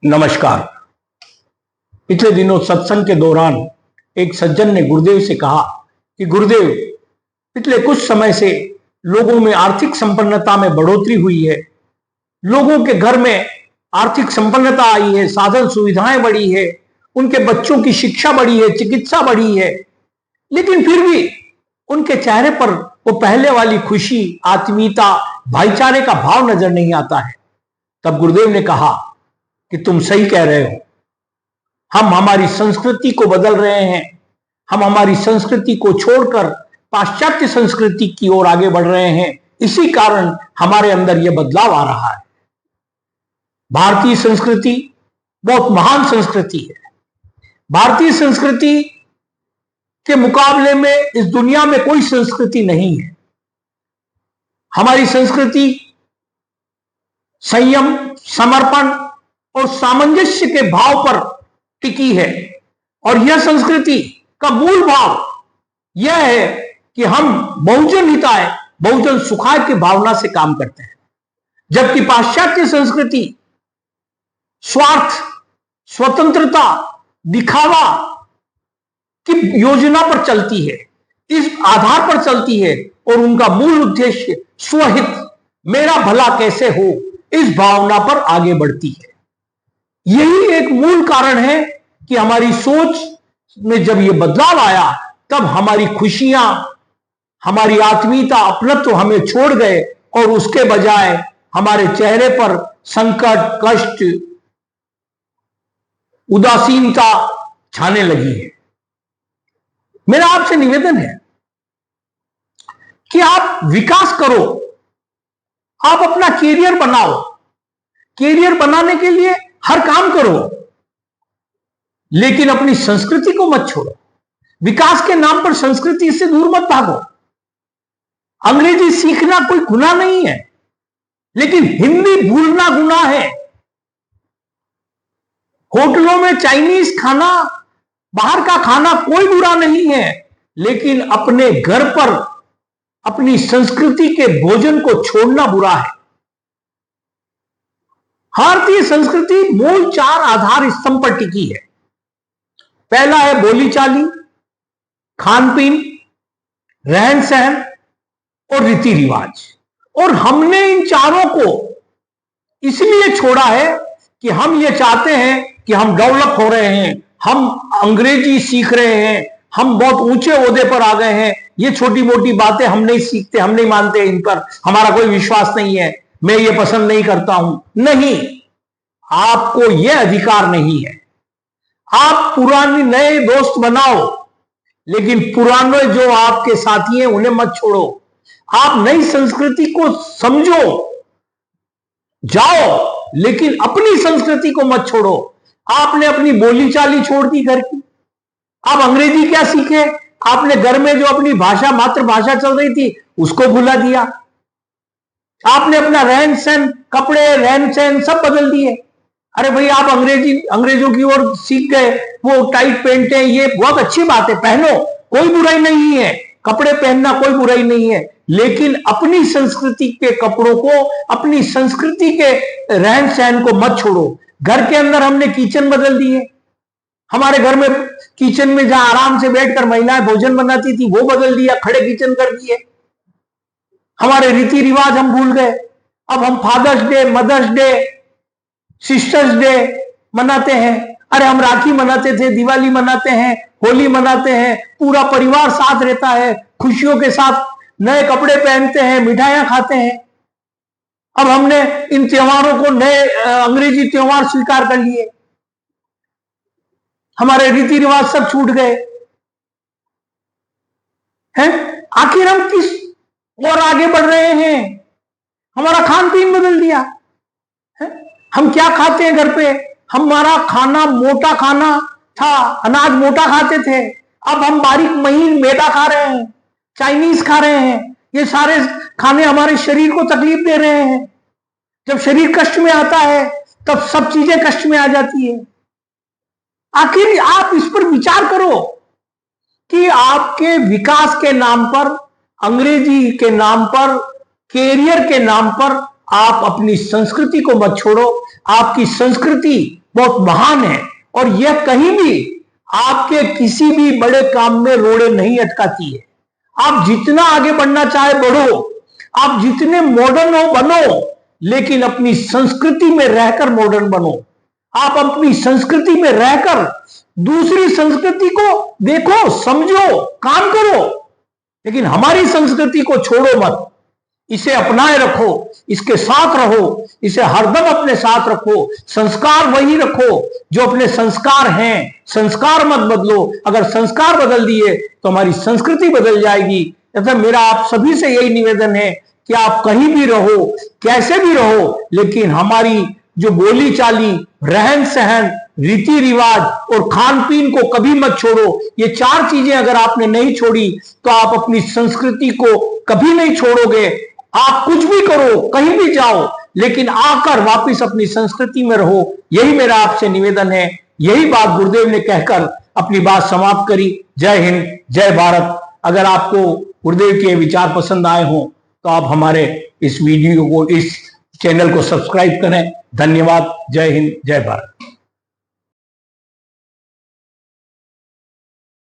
नमस्कार। पिछले दिनों सत्संग के दौरान एक सज्जन ने गुरुदेव से कहा कि गुरुदेव, पिछले कुछ समय से लोगों में आर्थिक संपन्नता में बढ़ोतरी हुई है, लोगों के घर में आर्थिक संपन्नता आई है, साधन सुविधाएं बढ़ी है, उनके बच्चों की शिक्षा बढ़ी है, चिकित्सा बढ़ी है, लेकिन फिर भी उनके चेहरे पर वो पहले वाली खुशी, आत्मीयता, भाईचारे का भाव नजर नहीं आता है। तब गुरुदेव ने कहा कि तुम सही कह रहे हो, हम हमारी संस्कृति को बदल रहे हैं, हम हमारी संस्कृति को छोड़कर पाश्चात्य संस्कृति की ओर आगे बढ़ रहे हैं, इसी कारण हमारे अंदर यह बदलाव आ रहा है। भारतीय संस्कृति बहुत महान संस्कृति है। भारतीय संस्कृति के मुकाबले में इस दुनिया में कोई संस्कृति नहीं है। हमारी संस्कृति संयम, समर्पण और सामंजस्य के भाव पर टिकी है, और यह संस्कृति का मूल भाव यह है कि हम बहुजन हिताय, बहुजन सुखाय की भावना से काम करते हैं, जबकि पाश्चात्य संस्कृति स्वार्थ, स्वतंत्रता, दिखावा की योजना पर चलती है, इस आधार पर चलती है, और उनका मूल उद्देश्य स्वहित, मेरा भला कैसे हो, इस भावना पर आगे बढ़ती है। यही एक मूल कारण है कि हमारी सोच में जब यह बदलाव आया, तब हमारी खुशियां, हमारी आत्मीयता, अपनत्व हमें छोड़ गए, और उसके बजाय हमारे चेहरे पर संकट, कष्ट, उदासीनता छाने लगी है। मेरा आपसे निवेदन है कि आप विकास करो, आप अपना कैरियर बनाओ। कैरियर बनाने के लिए हर काम करो, लेकिन अपनी संस्कृति को मत छोड़ो। विकास के नाम पर संस्कृति से दूर मत भागो। अंग्रेजी सीखना कोई गुनाह नहीं है, लेकिन हिंदी भूलना गुनाह है। होटलों में चाइनीज खाना, बाहर का खाना कोई बुरा नहीं है, लेकिन अपने घर पर अपनी संस्कृति के भोजन को छोड़ना बुरा है। भारतीय संस्कृति मूल 4 आधार स्तंभ पर टिकी है। पहला है बोलीचाली, खान पीन, रहन सहन और रीति रिवाज। और हमने इन चारों को इसलिए छोड़ा है कि हम ये चाहते हैं कि हम डेवलप हो रहे हैं, हम अंग्रेजी सीख रहे हैं, हम बहुत ऊंचे ओहदे पर आ गए हैं, ये छोटी मोटी बातें हम नहीं सीखते, हम नहीं मानते, इन पर हमारा कोई विश्वास नहीं है, मैं ये पसंद नहीं करता हूं। नहीं, आपको यह अधिकार नहीं है। आप पुराने नए दोस्त बनाओ, लेकिन पुराने जो आपके साथी हैं उन्हें मत छोड़ो। आप नई संस्कृति को समझो, जाओ, लेकिन अपनी संस्कृति को मत छोड़ो। आपने अपनी बोलीचाली छोड़ दी घर की, आप अंग्रेजी क्या सीखे? आपने घर में जो अपनी भाषा, मातृभाषा चल रही थी, उसको भुला दिया। आपने अपना रहन सहन, कपड़े, रहन सहन सब बदल दिए। अरे भाई, आप अंग्रेजों की ओर सीख गए, वो टाइट पेंट है, ये बहुत अच्छी बात है, पहनो, कोई बुराई नहीं है, कपड़े पहनना कोई बुराई नहीं है, लेकिन अपनी संस्कृति के कपड़ों को, अपनी संस्कृति के रहन सहन को मत छोड़ो। घर के अंदर हमने किचन बदल दिए। हमारे घर में किचन में जहां आराम से बैठकर महिलाएं भोजन बनाती थी, वो बदल दिया, खड़े किचन कर दिए। हमारे रीति रिवाज हम भूल गए। अब हम Father's Day, Mother's Day, Sister's Day मनाते हैं। अरे हम राखी मनाते थे, दिवाली मनाते हैं, होली मनाते हैं, पूरा परिवार साथ रहता है, खुशियों के साथ नए कपड़े पहनते हैं, मिठाइयां खाते हैं। अब हमने इन त्योहारों को नए अंग्रेजी त्योहार स्वीकार कर लिए, हमारे रीति रिवाज सब छूट गए हैं। आखिर हम किस और आगे बढ़ रहे हैं? हमारा खान पीन बदल दिया है। हम क्या खाते हैं घर पे? हमारा खाना मोटा खाना था, अनाज मोटा खाते थे, अब हम बारीक महीन मैदा खा रहे हैं, चाइनीज खा रहे हैं। ये सारे खाने हमारे शरीर को तकलीफ दे रहे हैं। जब शरीर कष्ट में आता है, तब सब चीजें कष्ट में आ जाती है। आखिर आप इस पर विचार करो कि आपके विकास के नाम पर, अंग्रेजी के नाम पर, कैरियर के नाम पर आप अपनी संस्कृति को मत छोड़ो। आपकी संस्कृति बहुत महान है, और यह कहीं भी आपके किसी भी बड़े काम में रोड़े नहीं अटकाती है। आप जितना आगे बढ़ना चाहे बढ़ो, आप जितने मॉडर्न हो बनो, लेकिन अपनी संस्कृति में रहकर मॉडर्न बनो। आप अपनी संस्कृति में रहकर दूसरी संस्कृति को देखो, समझो, काम करो, लेकिन हमारी संस्कृति को छोड़ो मत। इसे अपनाए रखो, इसके साथ रहो, इसे हरदम अपने साथ रखो। संस्कार वही रखो जो अपने संस्कार हैं, संस्कार मत बदलो। अगर संस्कार बदल दिए तो हमारी संस्कृति बदल जाएगी। अतः मेरा आप सभी से यही निवेदन है कि आप कहीं भी रहो, कैसे भी रहो, लेकिन हमारी जो बोली चाली, रहन सहन, रीति रिवाज और खान पीन को कभी मत छोड़ो। ये 4 चीजें अगर आपने नहीं छोड़ी तो आप अपनी संस्कृति को कभी नहीं छोड़ोगे। आप कुछ भी करो, कहीं भी जाओ, लेकिन आकर वापस अपनी संस्कृति में रहो। यही मेरा आपसे निवेदन है। यही बात गुरुदेव ने कहकर अपनी बात समाप्त करी। जय हिंद, जय भारत। अगर आपको गुरुदेव के विचार पसंद आए हों तो आप हमारे इस वीडियो को, इस चैनल को सब्सक्राइब करें। धन्यवाद। जय हिंद, जय भारत।